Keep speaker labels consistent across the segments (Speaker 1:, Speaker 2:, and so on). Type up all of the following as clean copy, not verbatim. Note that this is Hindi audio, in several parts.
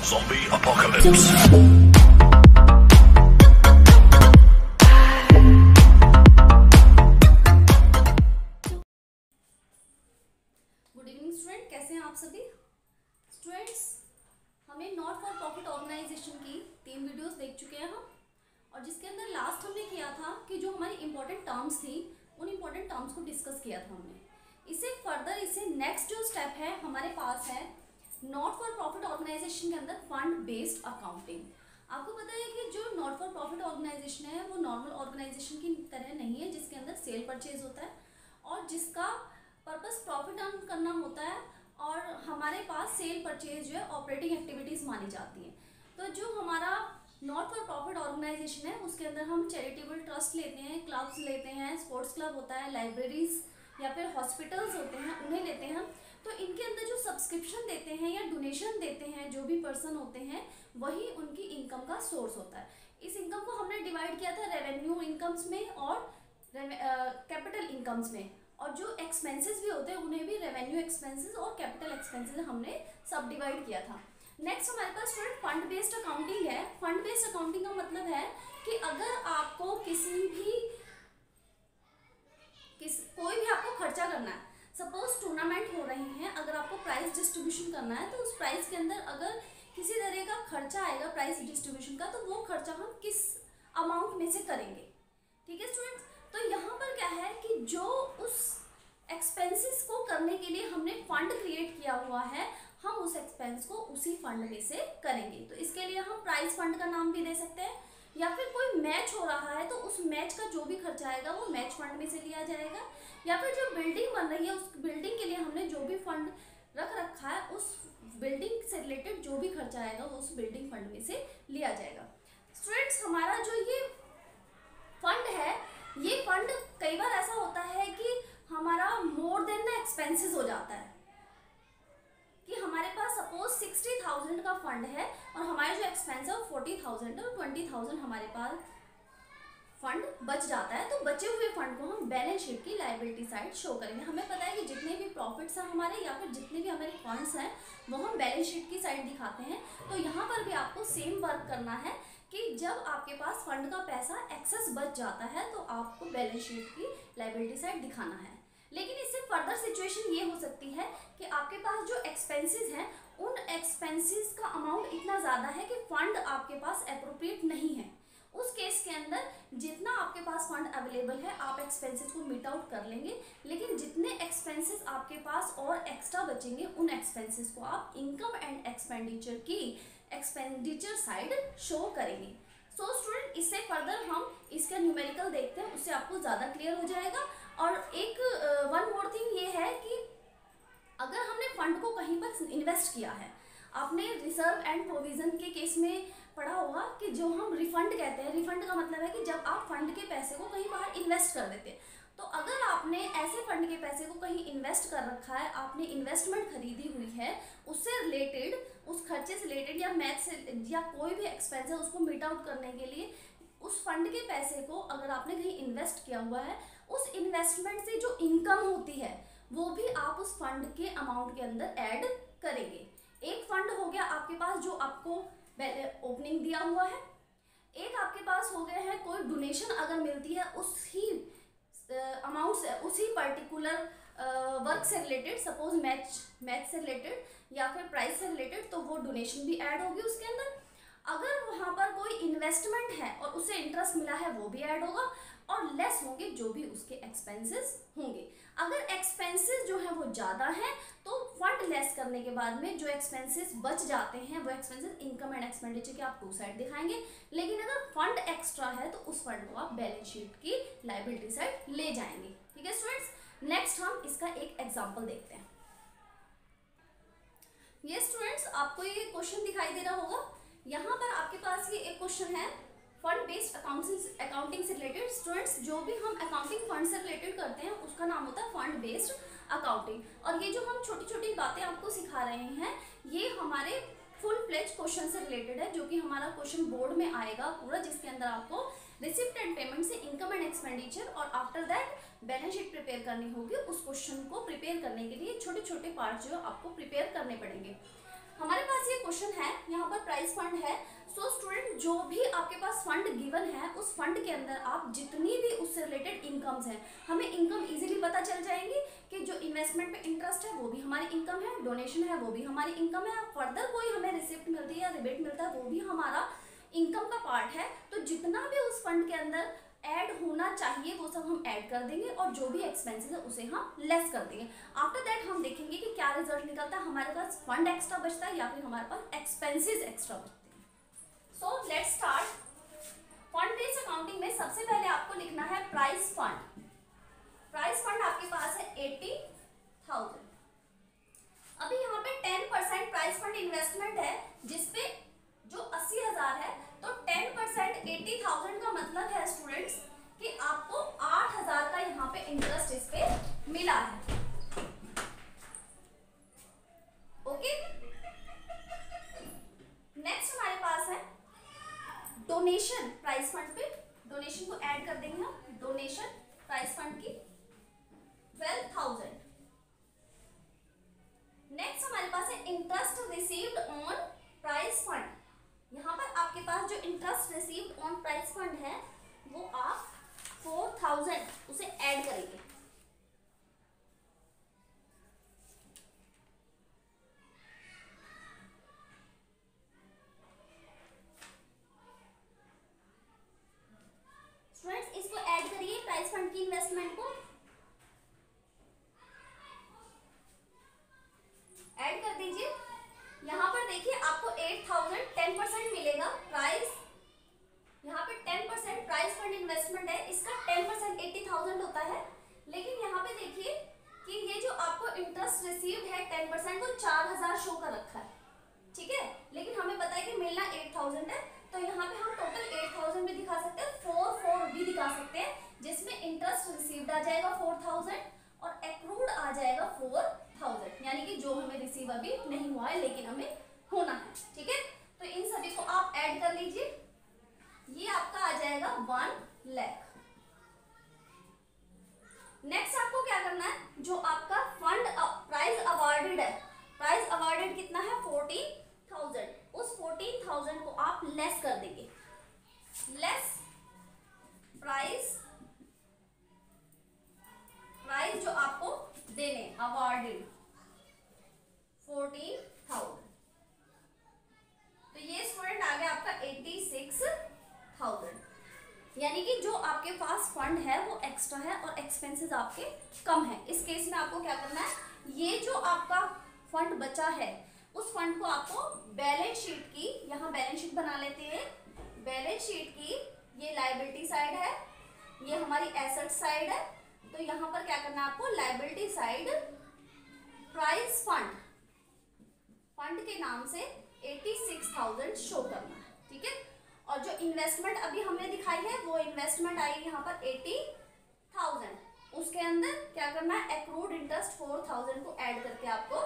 Speaker 1: Zombie apocalypse.
Speaker 2: Good evening student, कैसे हैं आप सभी स्टूडेंट्स। हमें नॉट फॉर प्रॉफिट ऑर्गेनाइजेशन की 3 वीडियोस देख चुके हैं हम, और जिसके अंदर लास्ट हमने किया था कि जो हमारी इंपॉर्टेंट टर्म्स थी उन इंपॉर्टेंट टर्म्स को डिस्कस किया था हमने। इसे फर्दर इसे नेक्स्ट जो स्टेप है हमारे पास है नॉट फॉर प्रॉफिट ऑर्गेनाइजेशन के अंदर फंड बेस्ड अकाउंटिंग। आपको पता है कि जो नॉट फॉर प्रॉफिट ऑर्गेनाइजेशन है वो नॉर्मल ऑर्गेनाइजेशन की तरह नहीं है, जिसके अंदर सेल परचेज होता है और जिसका पर्पस प्रॉफिट अर्न करना होता है, और हमारे पास सेल परचेज जो है ऑपरेटिंग एक्टिविटीज़ मानी जाती हैं। तो जो हमारा नॉट फॉर प्रॉफिट ऑर्गेनाइजेशन है उसके अंदर हम चैरिटेबल ट्रस्ट लेते हैं, क्लब्स लेते हैं, स्पोर्ट्स क्लब होता है, लाइब्रेरीज या फिर हॉस्पिटल्स होते हैं, उन्हें लेते हैं हम। तो इनके अंदर जो सब्सक्रिप्शन देते हैं या डोनेशन देते हैं जो भी पर्सन होते हैं, वही उनकी इनकम का सोर्स होता है। इस इनकम को हमने डिवाइड किया था रेवेन्यू इनकम्स में और कैपिटल इनकम्स में, और जो एक्सपेंसेस भी होते हैं उन्हें भी रेवेन्यू एक्सपेंसेस और कैपिटल एक्सपेंसेस हमने सब डिवाइड किया था। नेक्स्ट हमारे पास स्टूडेंट फंड बेस्ड अकाउंटिंग है। फंड बेस्ड अकाउंटिंग का मतलब है कि अगर आपको कोई भी आपको खर्चा करना है, सपोज टूर्नामेंट हो रही हैं, अगर आपको प्राइस डिस्ट्रीब्यूशन करना है तो उस प्राइस के अंदर अगर किसी तरह का खर्चा आएगा प्राइस डिस्ट्रीब्यूशन का, तो वो खर्चा हम किस अमाउंट में से करेंगे। ठीक है स्टूडेंट्स, तो यहाँ पर क्या है कि जो उस एक्सपेंसेस को करने के लिए हमने फंड क्रिएट किया हुआ है, हम उस एक्सपेंस को उसी फंड में से करेंगे। तो इसके लिए हम प्राइस फंड का नाम भी दे सकते हैं, या फिर कोई मैच हो रहा है तो उस मैच का जो भी खर्चा आएगा वो मैच फंड में से लिया जाएगा, या फिर जो बिल्डिंग बन रही है उस बिल्डिंग के लिए हमने जो भी फंड रख रखा है उस बिल्डिंग से रिलेटेड जो भी खर्चा आएगा वो उस बिल्डिंग फंड में से लिया जाएगा। स्टूडेंट्स, हमारा जो ये फंड है, ये फंड कई बार ऐसा होता है कि हमारा मोर देन द एक्सपेंसेस हो जाता है, कि हमारे पास सपोज 60,000 का फंड है और हमारे जो एक्सपेंस है वो 40,000 है और 20,000 हमारे पास फंड बच जाता है। तो बचे हुए फंड को हम बैलेंस शीट की लायबिलिटी साइड शो करेंगे। हमें पता है कि जितने भी प्रॉफिट्स हैं हमारे या फिर जितने भी हमारे फंड्स हैं वो हम बैलेंस शीट की साइड दिखाते हैं। तो यहाँ पर भी आपको सेम वर्क करना है कि जब आपके पास फंड का पैसा एक्सेस बच जाता है तो आपको बैलेंस शीट की लायबिलिटी साइड दिखाना है। लेकिन इससे फर्दर सिचुएशन ये हो सकती है कि आपके पास जो एक्सपेंसेस हैं उन एक्सपेंसेस का अमाउंट इतना ज़्यादा है कि फंड आपके पास एप्रोप्रिएट नहीं है। उस केस के अंदर जितना आपके पास फंड अवेलेबल है आप एक्सपेंसेस को मीट आउट कर लेंगे, लेकिन जितने एक्सपेंसेस आपके पास और एक्स्ट्रा बचेंगे उन एक्सपेंसेस को आप इनकम एंड एक्सपेंडिचर की एक्सपेंडिचर साइड शो करेंगे। सो स्टूडेंट, इससे फर्दर हम इसका न्यूमेरिकल देखते हैं, उससे आपको ज़्यादा क्लियर हो जाएगा। और एक वन मोर थिंग ये है कि अगर हमने फंड को कहीं पर इन्वेस्ट किया है, आपने रिजर्व एंड प्रोविजन के केस में पढ़ा होगा कि जो हम रिफंड कहते हैं, रिफंड का मतलब है कि जब आप फंड के पैसे को कहीं बाहर इन्वेस्ट कर देते हैं। तो अगर आपने ऐसे फंड के पैसे को कहीं इन्वेस्ट कर रखा है, आपने इन्वेस्टमेंट खरीदी हुई है, उससे रिलेटेड उस खर्चे से रिलेटेड या मैच से या कोई भी एक्सपेंस है उसको मीट आउट करने के लिए उस फंड के पैसे को अगर आपने कहीं इन्वेस्ट किया हुआ है, उस इन्वेस्टमेंट से जो इनकम होती है वो भी आप उस फंड के अमाउंट के अंदर ऐड करेंगे। एक फंड हो गया आपके पास जो आपको ओपनिंग दिया हुआ है, एक आपके पास हो गया है कोई डोनेशन अगर मिलती है उसी अमाउंट से, उसी पर्टिकुलर वर्क से रिलेटेड, सपोज मैच से रिलेटेड या फिर प्राइस से रिलेटेड, तो वो डोनेशन भी ऐड होगी उसके अंदर। अगर वहाँ पर कोई इन्वेस्टमेंट है और उसे इंटरेस्ट मिला है वो भी ऐड होगा, और लेस होंगे जो भी उसके एक्सपेंसेस होंगे। अगर एक्सपेंसेस जो है वो ज़्यादा हैं तो फंड लेस करने के बाद में जो एक्सपेंसेस बच जाते हैं वो एक्सपेंसेस इनकम एंड एक्सपेंडिचर के आप 2 साइड दिखाएंगे। लेकिन अगर फंड एक्स्ट्रा है तो उस फंड को आप बैलेंस शीट की लायबिलिटी साइड ले जाएंगे। ठीक है स्टूडेंट्स, नेक्स्ट हम इसका एक एग्जाम्पल देखते हैं। ये स्टूडेंट्स, आपको ये क्वेश्चन दिखाई दे रहा होगा, यहाँ पर आपके पास ये एक क्वेश्चन है फंड बेस्ड अकाउंटिंग से रिलेटेड। स्टूडेंट्स, जो भी हम अकाउंटिंग फंड से रिलेटेड करते हैं उसका नाम होता है फंड बेस्ड अकाउंटिंग। और ये जो हम छोटी छोटी बातें आपको सिखा रहे हैं ये हमारे फुल फ्लेज क्वेश्चन से रिलेटेड है, जो कि हमारा क्वेश्चन बोर्ड में आएगा पूरा, जिसके अंदर आपको रिसिप्ट एंड पेमेंट से इनकम एंड एक्सपेंडिचर और after that balance sheet prepare करनी होगी। उस क्वेश्चन को प्रिपेयर करने के लिए छोटे छोटे पार्ट जो आपको प्रिपेयर करने पड़ेंगे। हमारे पास ये क्वेश्चन है, यहाँ पर पर प्राइस फंड है, सो स्टूडेंट जो भी आपके पास फंड गिवन है उस फंड के अंदर आप जितनी भी उससे रिलेटेड इनकम्स हैं, हमें इनकम इजीली पता चल जाएंगी कि जो इन्वेस्टमेंट में इंटरेस्ट है वो भी हमारी इनकम है, डोनेशन है वो भी हमारी इनकम है, फर्दर कोई हमें रिसिप्ट मिलती है या रिबेट मिलता है वो भी हमारा इनकम का पार्ट है। तो जितना भी उस फंड के अंदर ऐड होना चाहिए वो सब हम ऐड कर देंगे और जो भी एक्सपेंसेस है उसे हम लेस कर देंगे। आफ्टर दैट हम देखेंगे कि क्या रिजल्ट निकलता है, हमारे पास फंड एक्स्ट्रा बचता है या फिर हमारे पास एक्सपेंसेस एक्स्ट्रा बचते हैं। So let's start. Fund based accounting में सबसे पहले आपको लिखना है प्राइस फंड। प्राइस फंड आपके पास है 80,000। अभी यहाँ पे 10% प्राइस फंड इन्वेस्टमेंट है जिसपे जो 80,000 है, तो 10% 80,000 का मतलब है स्टूडेंट्स कि आपको 8,000 का यहाँ पे इंटरेस्ट इस पे मिला है। ओके, नेक्स्ट हमारे पास है डोनेशन। प्राइस फंड पे डोनेशन को ऐड कर देंगे हम। डोनेशन प्राइस फंड की 12,000। नेक्स्ट हमारे पास है interest received on price fund. यहाँ पर आपके पास जो interest received on price fund है वो आप 4,000 उसे ऐड करेंगे। स्टूडेंट्स इसको ऐड करिए प्राइस फंड की इन्वेस्टमेंट को ऐड कर दीजिए। यहाँ पर देखिए आपको 8,000 10% मिलेगा। प्राइस यहाँ पे 10% प्राइस फंड इन्वेस्टमेंट है, इसका 10% 80,000 होता है। लेकिन यहाँ पे देखिए कि ये जो आपको इंटरेस्ट रिसीव्ड है 10% वो 4,000 शो कर रखा है, ठीक है। लेकिन हमें पता है कि मिलना 8,000 है, तो यहाँ पे हम टोटल 8,000 भी दिखा सकते हैं, 4 भी दिखा सकते हैं, जिसमें इंटरेस्ट रिसीव्ड आ जाएगा 4,000 और एक्रूड आ जाएगा 4,000, यानी कि जो हमें रिसीव अभी नहीं हुआ है लेकिन हमें होना है, ठीक है। तो इन सभी को आप ऐड कर लीजिए, ये आपका आ जाएगा 1 लाख। नेक्स्ट आपको क्या करना है, जो आपका फंड प्राइस अवॉर्डेड है, प्राइस अवॉर्डेड कितना है 14,000, उस 14,000 को आप लेस कर देंगे। लेस प्राइस जो आपको देने अवॉर्डेड 14,000, तो ये स्टूडेंट आ गया आपका 86,000, यानी कि जो आपके पास फंड है वो एक्स्ट्रा है और एक्सपेंसेस आपके कम है। इस केस में आपको क्या करना है, ये जो आपका फंड बचा है उस फंड को आपको बैलेंस शीट की, यहाँ बैलेंस शीट बना लेते हैं, बैलेंस शीट की ये लायबिलिटी साइड है, ये हमारी एसेट साइड है, तो यहाँ पर क्या करना है आपको, liability side price fund, fund के नाम से 86,000 शो करना है, ठीक है। और जो इन्वेस्टमेंट अभी हमने दिखाई है वो इन्वेस्टमेंट आई यहाँ पर 80,000, उसके अंदर क्या करना है, एक्रूड इंटरेस्ट 4,000 को ऐड करके आपको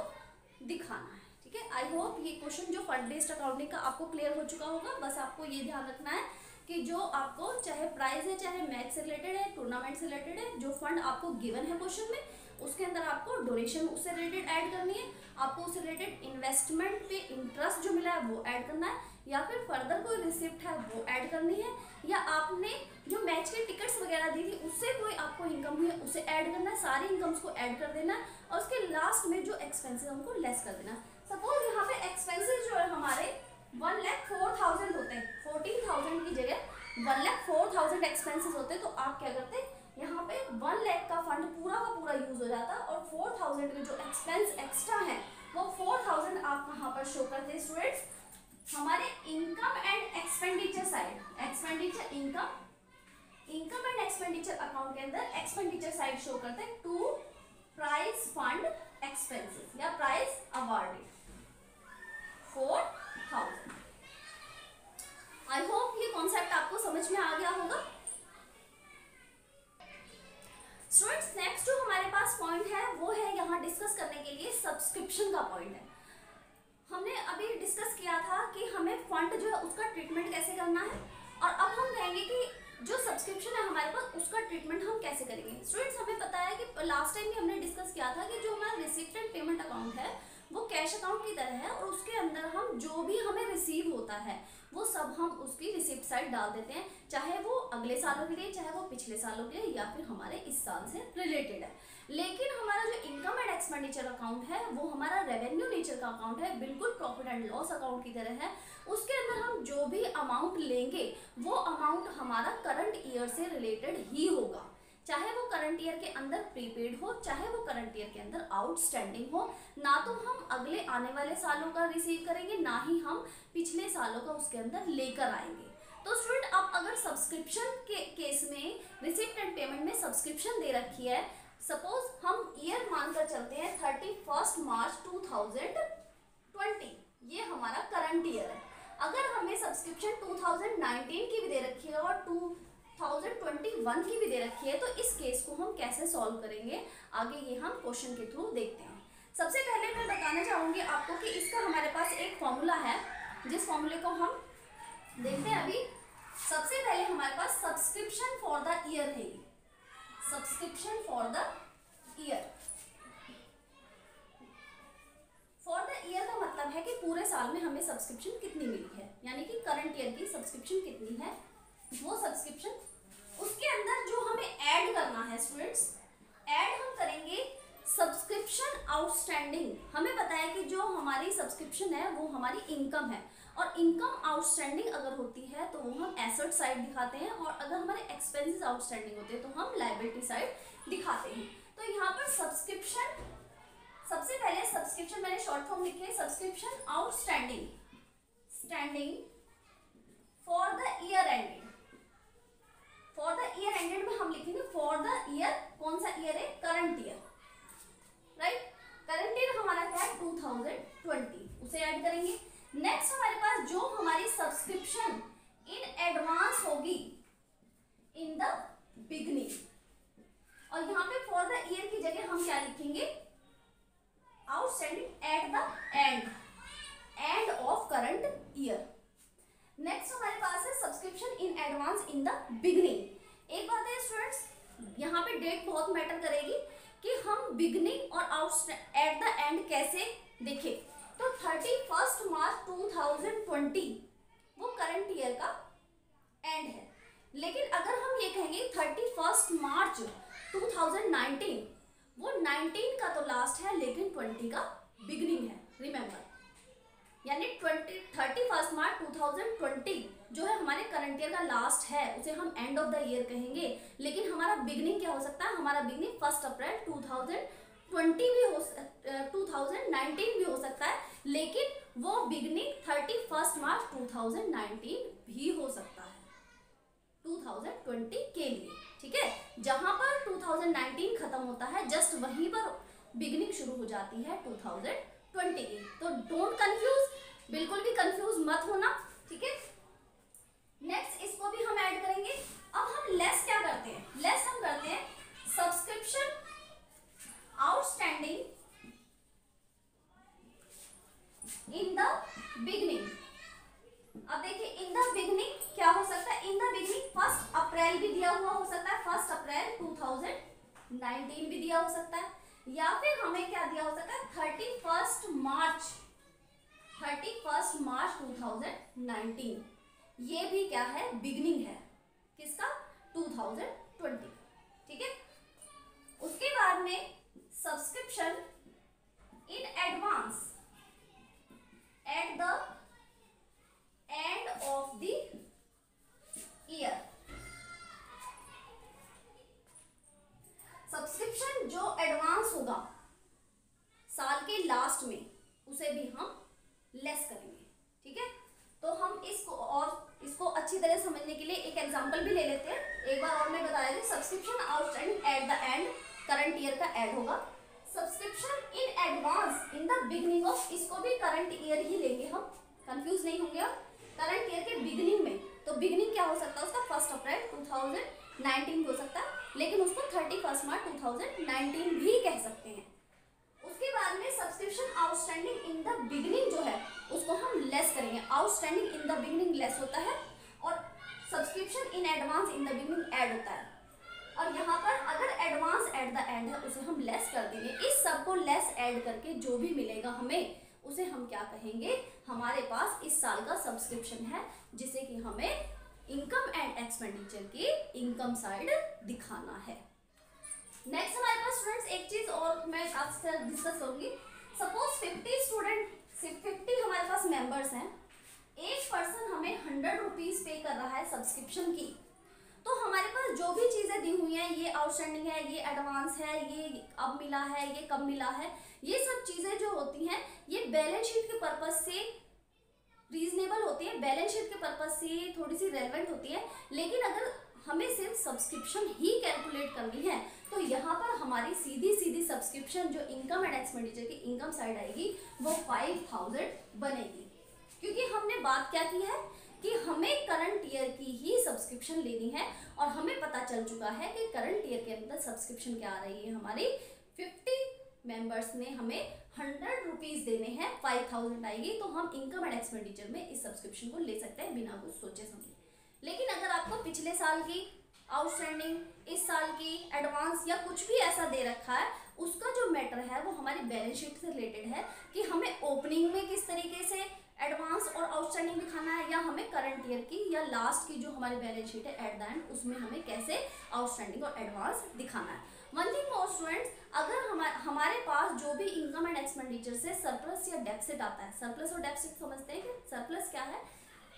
Speaker 2: दिखाना है, ठीक है। आई होप ये क्वेश्चन जो फंड बेस्ड अकाउंटिंग का आपको क्लियर हो चुका होगा। बस आपको ये ध्यान रखना है कि जो आपको चाहे प्राइज है, चाहे मैच से रिलेटेड है, टूर्नामेंट से रिलेटेड है, जो फंड आपको गिवन है क्वेश्चन में उसके अंदर आपको डोनेशन उससे रिलेटेड ऐड करनी है, आपको उससे रिलेटेड इन्वेस्टमेंट पे इंटरेस्ट जो मिला है वो ऐड करना है, या फिर फर्दर कोई रिसिप्ट है वो ऐड करनी है, या आपने जो मैच के टिकट्स वगैरह दी थी उससे कोई आपको इनकम हुई है उसे ऐड करना है, सारी इनकम्स को ऐड कर देना है और उसके लास्ट में जो एक्सपेंसेस हमको लेस कर देना है। सपोज यहाँ पे एक्सपेंसेस जो है हमारे 1,04,000 होते हैं, 14,000 की जगह 1,04,000 एक्सपेंसेस होते हैं, तो आप क्या करते हैं, यहाँ पे 1 लाख का फंड पूरा का पूरा यूज हो जाता और 4,000 के जो एक्सपेंस एक्स्ट्रा है वो 4,000 आप यहाँ पर शो करते हैं। स्टूडेंट्स हमारे income and expenditure side, expenditure income and expenditure account के अंदर एक्सपेंडिचर साइड शो करते हैं टू प्राइस फंड एक्सपेंसेस या प्राइस अवॉर्डेड 4,000। आई होप ये कॉन्सेप्ट आपको समझ में आ गया होगा। स्टूडेंट्स नेक्स्ट जो हमारे पास पॉइंट है वो है यहाँ डिस्कस करने के लिए सब्सक्रिप्शन का पॉइंट है। हमने अभी डिस्कस किया था कि हमें फंड जो है उसका ट्रीटमेंट कैसे करना है, और अब हम कहेंगे कि जो सब्सक्रिप्शन है हमारे पास उसका ट्रीटमेंट हम कैसे करेंगे। स्टूडेंट्स हमें पता है कि लास्ट टाइम भी हमने डिस्कस किया था कि जो हमारा रिसिप्ट एंड पेमेंट अकाउंट है वो कैश अकाउंट की तरह है और उसके अंदर हम जो भी हमें रिसीव होता है वो सब हम उसकी रिसिप्ट साइड डाल देते हैं, चाहे वो अगले सालों के लिए, चाहे वो पिछले सालों के लिए, या फिर हमारे इस साल से रिलेटेड है। लेकिन हमारा जो इनकम एंड एक्सपेंडिचर अकाउंट है वो हमारा रेवेन्यू नेचर का अकाउंट है, बिल्कुल प्रॉफिट एंड लॉस अकाउंट की तरह है। उसके अंदर हम जो भी अमाउंट लेंगे वो अमाउंट हमारा करंट ईयर से रिलेटेड ही होगा, चाहे वो करंट ईयर के अंदर प्रीपेड हो, चाहे वो करंट ईयर के अंदर आउटस्टैंडिंग हो। ना तो हम अगले आने वाले सालों का रिसीव करेंगे, ना ही हम पिछले सालों का उसके अंदर लेकर आएंगे। तो स्टूडेंट, अब अगर सब्सक्रिप्शन के केस में रिसिप्ट एंड पेमेंट में सब्सक्रिप्शन दे रखी है, सपोज हम ईयर मानकर चलते हैं 31 मार्च 2020, ये हमारा करंट ईयर है। अगर हमें सब्सक्रिप्शन 2019 की भी दे रखी है और 2021 की भी दे रखी है, तो इस केस को हम कैसे सॉल्व करेंगे, आगे ये हम क्वेश्चन के थ्रू देखते हैं। सबसे पहले मैं बताना चाहूँगी आपको कि इसका हमारे पास एक फॉर्मूला है, जिस फॉर्मूले को हम देखते हैं अभी। सबसे पहले हमारे पास सब्सक्रिप्शन फॉर द ईयर है, subscription for the year. For the year का मतलब है कि पूरे साल में हमें सब्सक्रिप्शन कितनी मिली है, यानी कि करंट ईयर की सब्सक्रिप्शन कितनी है, वो सब्सक्रिप्शन। उसके अंदर जो हमें ऐड करना है स्टूडेंट्स, ऐड हम करेंगे सब्सक्रिप्शन आउटस्टैंडिंग। हमें पता है कि जो हमारी सब्सक्रिप्शन है वो हमारी इनकम है, और इनकम आउटस्टैंडिंग अगर होती है तो वो हम एसेट साइड दिखाते हैं, और अगर हमारे एक्सपेंसेस आउटस्टैंडिंग होते हैं तो हम लायबिलिटी साइड दिखाते हैं। तो यहाँ पर सब्सक्रिप्शन, सबसे पहले सब्सक्रिप्शन मैंने शॉर्ट फॉर्म लिखी है, subscription outstanding standing for the year ended. For the year ended में हम लिखेंगे फॉर द ईयर, कौन सा ईयर है, current year, right. Current year हमारा क्या है, 2020, उसे ऐड करेंगे। नेक्स्ट हमारे पास जो हमारी सब्सक्रिप्शन इन एडवांस होगी इन द बिगनिंग, और यहाँ पे फॉर द ईयर की जगह हम क्या लिखेंगे, outstanding at the end of current year. Next हमारे पास है subscription in advance in the beginning. एक बात है स्टूडेंट्स, यहाँ पे डेट बहुत मैटर करेगी कि हम बिगनिंग और एट द एंड कैसे देखें। तो 31 मार्च 2020 वो करंट ईयर का एंड है, लेकिन अगर हम ये कहेंगे 31 मार्च 2019, वो 19 का तो लास्ट है लेकिन 20 का बिगनिंग है, रिमेंबर। यानी 31 मार्च 2020 जो है हमारे करंट ईयर का लास्ट है, उसे हम एंड ऑफ द ईयर कहेंगे, लेकिन हमारा बिगनिंग क्या हो सकता है, हमारा बिगनिंग 1 अप्रैल 2020 भी हो 2019 भी हो सकता है, लेकिन वो बिगनिंग 31 मार्च 2019 भी हो सकता है 2020 के लिए, ठीक है। जहां पर 2019 खत्म होता है जस्ट वहीं पर बिगनिंग शुरू हो जाती है 2020 की। तो डोंट कंफ्यूज, बिल्कुल भी कंफ्यूज मत होना, ठीक है। नेक्स्ट इसको भी हम ऐड करेंगे। अब हम लेस क्या करते हैं, लेस हम करते हैं subscription outstanding in the beginning. अब देखिए इन द बिगनिंग क्या हो सकता है, इन द बिगनिंग 1 अप्रैल भी दिया हुआ हो सकता है, 1 अप्रैल 2019 भी दिया हो सकता है, या फिर हमें क्या दिया हो सकता है 31 मार्च 2019, ये भी क्या है, बिगनिंग है किसका, 2020, ठीक है। उसके बाद में subscription in advance at the end of the year. Subscription जो एडवांस होगा साल के लास्ट में, उसे भी हम लेस करेंगे, ठीक है। तो हम इसको अच्छी तरह समझने के लिए एक एग्जांपल भी ले लेते हैं। एक बार और मैं बता रही थी, subscription outstanding at the end current year का ऐड होगा, subscription in advance in the beginning of, इसको भी करंट ईयर ही लेंगे हम, कंफ्यूज नहीं होंगे। अब करंट ईयर के बिगनिंग में, तो बिगनिंग क्या हो सकता है उसका 1 अप्रैल 2019 हो सकता है, लेकिन उसको 31 मार्च 2019 भी कह सकते हैं। उसके बाद में subscription outstanding in the beginning जो है उसको हम लेस करेंगे, outstanding in the beginning less होता है और subscription in advance in the beginning add होता है। और यहाँ पर अगर एडवांस एट द एंड है उसे हम लेस कर देंगे। इस सब को लेस ऐड करके जो भी मिलेगा हमें उसे हम क्या कहेंगे, हमारे पास इस साल का सब्सक्रिप्शन है, जिसे कि हमें इनकम एंड एक्सपेंडिचर की इनकम साइड दिखाना है। नेक्स्ट हमारे पास स्टूडेंट्स एक चीज और मैं आपसे डिस्कस करूंगी। सपोज 50 हमारे पास मेंबर्स हैं, एक पर्सन हमें 100 रुपीज पे कर रहा है सब्सक्रिप्शन की, तो हमारे पास जो भी चीजें दी हुई हैं, ये आउटस्टैंडिंग है, ये एडवांस है, ये अब मिला है, ये कब मिला है, ये सब चीजें जो होती हैं ये बैलेंस शीट के पर्पज से रीजनेबल होती है, बैलेंस शीट के पर्पज से थोड़ी सी रेलेवेंट होती है। लेकिन अगर हमें सिर्फ सब्सक्रिप्शन ही कैलकुलेट करनी है तो यहाँ पर हमारी सीधी सीधी सब्सक्रिप्शन जो इनकम एंड एक्सपेंडिचर की इनकम साइड आएगी वो 5000 बनेगी, क्योंकि हमने बात क्या की है कि हमें करंट ईयर की ही सब्सक्रिप्शन लेनी है और हमें पता चल चुका है कि करंट ईयर के अंदर सब्सक्रिप्शन क्या आ रही है हमारी 50 मेंबर्स ने हमें 100 रुपीज देने हैं, 5000 आएगी, तो हम इनकम एंड एक्सपेंडिचर में इस सब्सक्रिप्शन को ले सकते हैं बिना कुछ सोचे समझे। लेकिन अगर आपको पिछले साल की आउटस्टैंडिंग, इस साल की एडवांस या कुछ भी ऐसा दे रखा है, उसका जो मैटर है वो हमारी बैलेंस शीट से रिलेटेड है कि हमें ओपनिंग में किस तरीके से एडवांस और आउटस्टैंडिंग दिखाना है, या हमें करंट ईयर की या लास्ट की जो हमारी बैलेंस शीट है एट द एंड उसमें हमें कैसे आउटस्टैंडिंग और एडवांस दिखाना है। वन थिंग मोर स्टूडेंट्स, अगर हमारे पास जो भी इनकम एंड एक्सपेंडिचर से सरप्लस या डेफिसिट आता है, सरप्लस और डेफिसिट समझते हैं कि सरप्लस क्या है,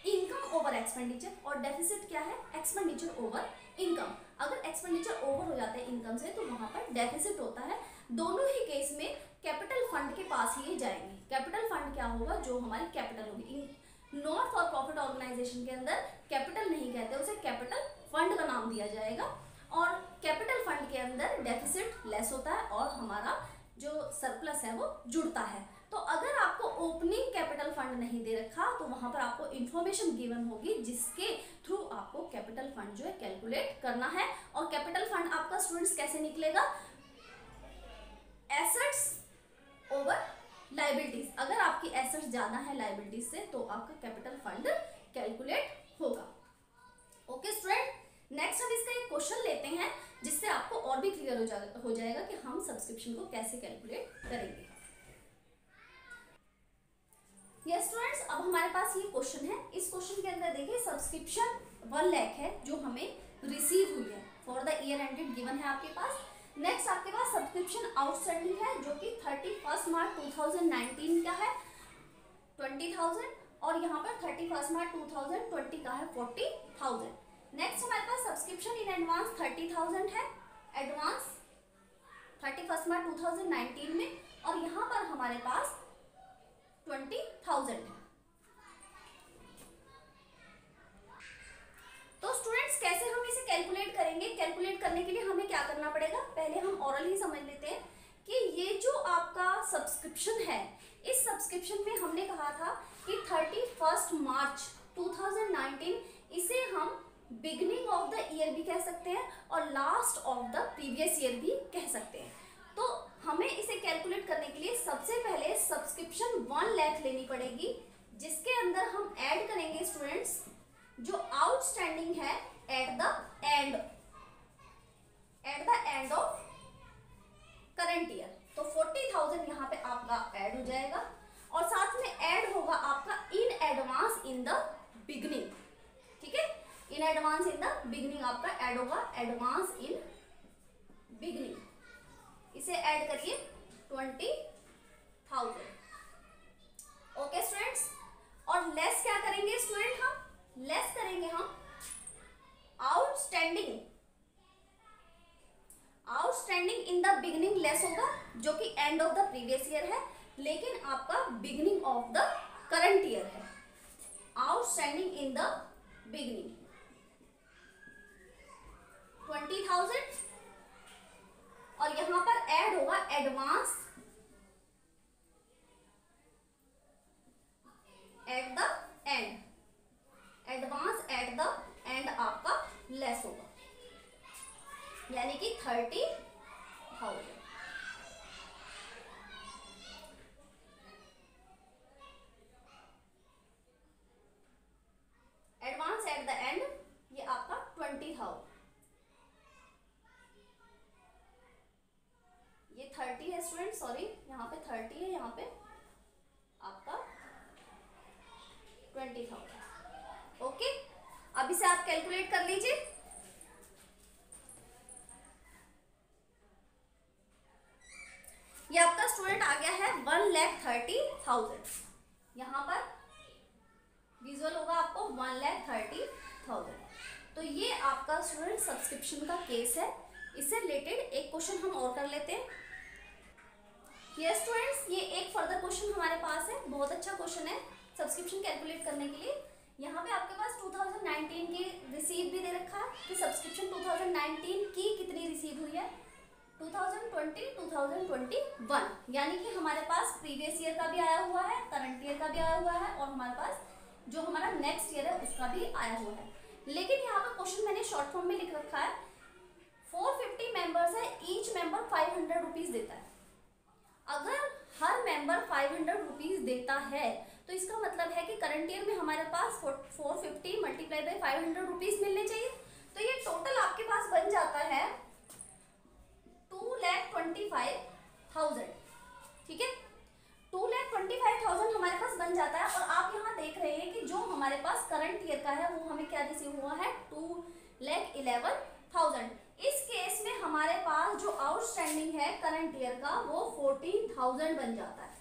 Speaker 2: इनकम ओवर एक्सपेंडिचर, और डेफिसिट क्या है, एक्सपेंडिचर ओवर इनकम। अगर एक्सपेंडिचर ओवर हो जाते हैं इनकम से तो वहां पर डेफिसिट होता है। दोनों ही केस में कैपिटल फंड के पास ही जाएंगे। कैपिटल फंड क्या होगा, जो हमारी कैपिटल होगी। नॉट फॉर प्रॉफिट ऑर्गेनाइजेशन के अंदर कैपिटल नहीं कहते, उसे कैपिटल फंड का नाम दिया जाएगा, और कैपिटल फंड के अंदर डेफिसिट लेस होता है और हमारा जो सरप्लस है वो जुड़ता है। तो अगर आपको ओपनिंग कैपिटल फंड नहीं दे रखा तो वहां पर आपको इंफॉर्मेशन गिवन होगी जिसके थ्रू आपको कैपिटल फंड जो है कैलकुलेट करना है। और कैपिटल फंड आपका स्टूडेंट्स कैसे निकलेगा, एसेट्स ओवर लायबिलिटीज। अगर आपकी एसेट्स ज्यादा है लायबिलिटीज से तो आपका कैपिटल फंड कैलकुलेट होगा। ओके स्टूडेंट, नेक्स्ट हम इसका एक क्वेश्चन लेते हैं जिससे आपको और भी क्लियर हो जाएगा कि हम सब्सक्रिप्शन को कैसे कैलकुलेट करेंगे। यस स्टूडेंट्स, अब हमारे पास ये क्वेश्चन है। इस क्वेश्चन के अंदर देखिए सब्सक्रिप्शन 1 लाख है जो हमें रिसीव हुई है for the year ended given है आपके पास। नेक्स्ट आपके पास सब्सक्रिप्शन आउटस्टैंडिंग है जो कि 31 मार्च 2019 का है 20,000, और यहाँ पर 31 मार्च 2020 का है 40,000। नेक्स्ट हमारे पास सब्सक्रिप्शन इन एडवांस 30,000 है, एडवांस 31 मार्च 2019 में, और यहाँ पर हमारे पास 20,000 है। तो स्टूडेंट्स कैसे हम इसे कैलकुलेट करेंगे, कैलकुलेट करने के लिए हमें क्या करना पड़ेगा, पहले हम ओरल ही समझ लेते हैं कि ये जो आपका सब्सक्रिप्शन है, इस सब्सक्रिप्शन में हमने कहा था कि 31 मार्च 2019 इसे हम बिगनिंग ऑफ द ईयर भी कह सकते हैं और last of the previous year भी कह सकते हैं। तो हमें इसे कैलकुलेट करने के लिए सबसे पहले सब्सक्रिप्शन 1 लाख लेनी पड़ेगी, जिसके अंदर हम ऐड करेंगे स्टूडेंट्स जो आउटस्टैंडिंग है at the end of current year. तो 40,000 यहाँ पे आपका ऐड हो जाएगा और साथ में ऐड होगा आपका in advance in the beginning. ठीक है, in advance in the beginning आपका ऐड होगा, एडवांस इन बिगनिंग, इसे ऐड करिए 20,000। ओके स्टूडेंट्स, और लेस क्या करेंगे स्टूडेंट, हम लेस करेंगे हम outstanding in the beginning less होगा जो कि end of the previous year है, लेकिन आपका beginning of the current year है। आउटस्टैंडिंग इन द बिगनिंग 20,000 और यहां पर ऐड होगा advance at the end, advance at the end आपका लेस होगा, यानी कि 30,000। एडवांस एट द एंड ये आपका 20,000। सॉरी, यहाँ पे 30 है, यहाँ पे आपका 20,000। ओके, अब इसे आप कैलकुलेट कर लीजिए। ये आपका स्टूडेंट आ गया है 1,30,000। यहाँ पर विजुअल होगा आपको 1,30,000। तो ये आपका स्टूडेंट सब्सक्रिप्शन का केस है। इससे रिलेटेड एक क्वेश्चन हम और कर लेते हैं। यस स्टूडेंट्स, ये एक फर्दर क्वेश्चन हमारे पास है, बहुत अच्छा क्वेश्चन है सब्सक्रिप्शन कैलकुलेट करने के लिए। यहाँ पे आपके पास 2019 की रिसीव भी दे रखा है कि सब्सक्रिप्शन 2019 की कितनी रिसीव हुई है, 2020, 2021, यानी कि हमारे पास प्रीवियस ईयर का भी आया हुआ है, करंट ईयर का भी आया हुआ है और हमारे पास जो हमारा नेक्स्ट ईयर है उसका भी आया हुआ है। लेकिन यहाँ पर क्वेश्चन मैंने शॉर्ट फॉर्म में लिख रखा है, 450 मेंबर्स है, ईच मेंबर 500 रुपीज देता है। अगर हर मेंबर 500 रुपीज देता है तो इसका मतलब है कि करंट ईयर में हमारे पास 450 मल्टीप्लाई बाई 500 रुपीज मिलने चाहिए। तो ये टोटल आपके पास बन जाता है 2,25,000। ठीक है, 2,25,000 हमारे पास बन जाता है। और आप यहाँ देख रहे हैं कि जो हमारे पास करंट ईयर का है वो हमें क्या रिसीव हुआ है, 2,11,000। इस केस में हमारे पास जो आउटस्टैंडिंग है करंट ईयर का वो 14,000 बन जाता है,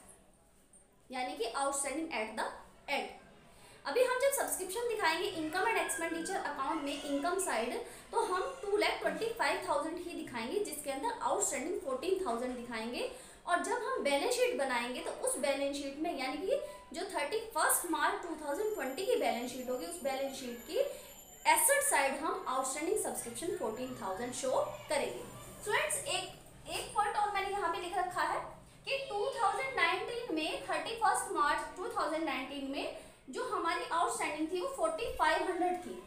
Speaker 2: यानी कि आउटस्टैंडिंग एट द एंड। अभी हम जब सब्सक्रिप्शन दिखाएंगे इनकम एंड एक्सपेंडिचर अकाउंट में इनकम साइड, तो हम 2,25,000 ही दिखाएंगे, जिसके अंदर आउटस्टैंडिंग 14,000 दिखाएंगे। और जब हम बैलेंस शीट बनाएंगे तो उस बैलेंस शीट में, यानी कि जो 31 मार्च 2020 की बैलेंस शीट होगी, उस बैलेंस शीट की एसेट साइड हम आउटस्टैंडिंग सब्सक्रिप्शन 14,000 शो करेंगे। स्टूडेंट्स, एक पॉइंट और मैंने यहाँ पे लिख रखा है कि 2019 में 31 मार्च 2019 में जो हमारी आउटस्टैंडिंग थी वो 4,500 थी।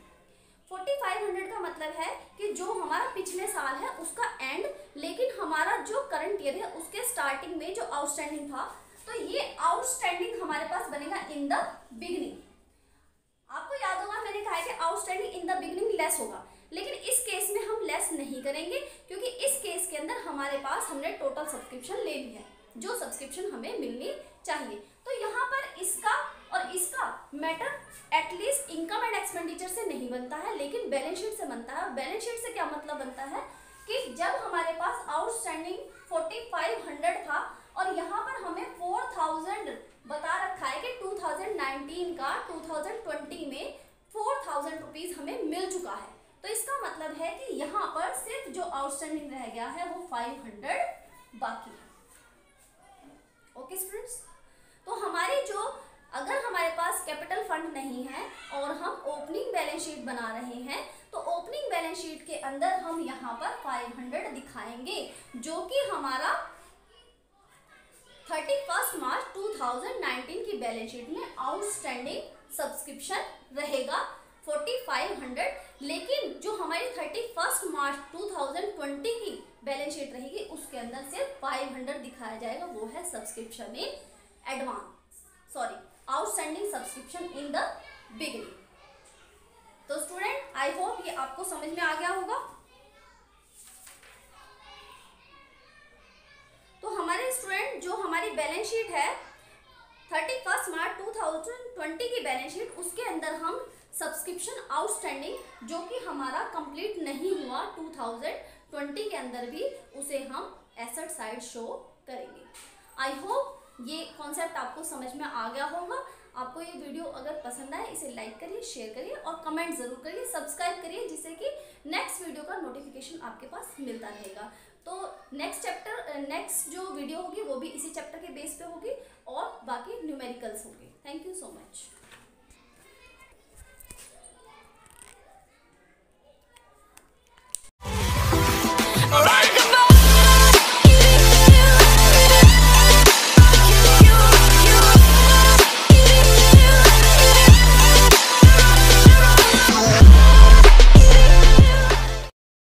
Speaker 2: 4,500 का मतलब है कि जो हमारा पिछले साल है उसका एंड, लेकिन हमारा जो करंट ईयर है उसके स्टार्टिंग में जो आउटस्टैंडिंग था, तो ये आउटस्टैंडिंग हमारे पास बनेगा इन द बिगिनिंग। आपको याद होगा मैंने कहा है कि outstanding in the beginning less होगा, लेकिन इस केस में हम लेस नहीं करेंगे क्योंकि इस केस के अंदर हमारे पास हमने टोटल सब्सक्रिप्शन ले ली है, जो सब्सक्रिप्शन हमें मिलनी चाहिए। तो यहाँ पर इसका और इसका matter at least income and expenditure से नहीं बनता है, लेकिन बैलेंस शीट से बनता है। बैलेंस शीट से क्या मतलब बनता है कि जब हमारे पास आउटस्टैंडिंग 4,500 था और यहाँ पर हमें 4,000 बता रखा है कि 2019 का 2020 में 4,000 रुपीज हमें मिल चुका है, तो इसका मतलब है कि यहाँ पर सिर्फ जो आउटस्टैंडिंग रह गया है वो 500 बाकी है। ओके स्टूडेंट्स, तो हमारी जो अगर हमारे पास कैपिटल फंड नहीं है और हम ओपनिंग बैलेंस शीट बना रहे हैं, तो ओपनिंग बैलेंस शीट के अंदर हम यहाँ पर 500 दिखाएंगे, जो कि हमारा 31 मार्च 2019 की बैलेंस शीट में आउटस्टैंडिंग सब्सक्रिप्शन रहेगा 4,500। लेकिन जो हमारी 31 मार्च 2020 की बैलेंस शीट रहेगी उसके अंदर सिर्फ 500 दिखाया जाएगा, वो है subscription in advance, sorry outstanding subscription in the beginning. तो स्टूडेंट, आई होप ये आपको समझ में आ गया होगा। तो हमारे स्टूडेंट जो हमारी बैलेंस शीट है 31 मार्च 2020 की बैलेंस शीट, उसके अंदर हम सब्सक्रिप्शन आउटस्टैंडिंग जो कि हमारा कंप्लीट नहीं हुआ 2020 के अंदर भी, उसे हम एसेट साइड शो करेंगे। आई होप ये कॉन्सेप्ट आपको समझ में आ गया होगा। आपको ये वीडियो अगर पसंद आए इसे लाइक करिए, शेयर करिए और कमेंट जरूर करिए, सब्सक्राइब करिए, जिससे कि नेक्स्ट वीडियो का नोटिफिकेशन आपके पास मिलता रहेगा। तो नेक्स्ट जो वीडियो होगी वो भी इसी चैप्टर के बेस पे होगी और बाकी न्यूमेरिकल्स होंगे। Thank you so much.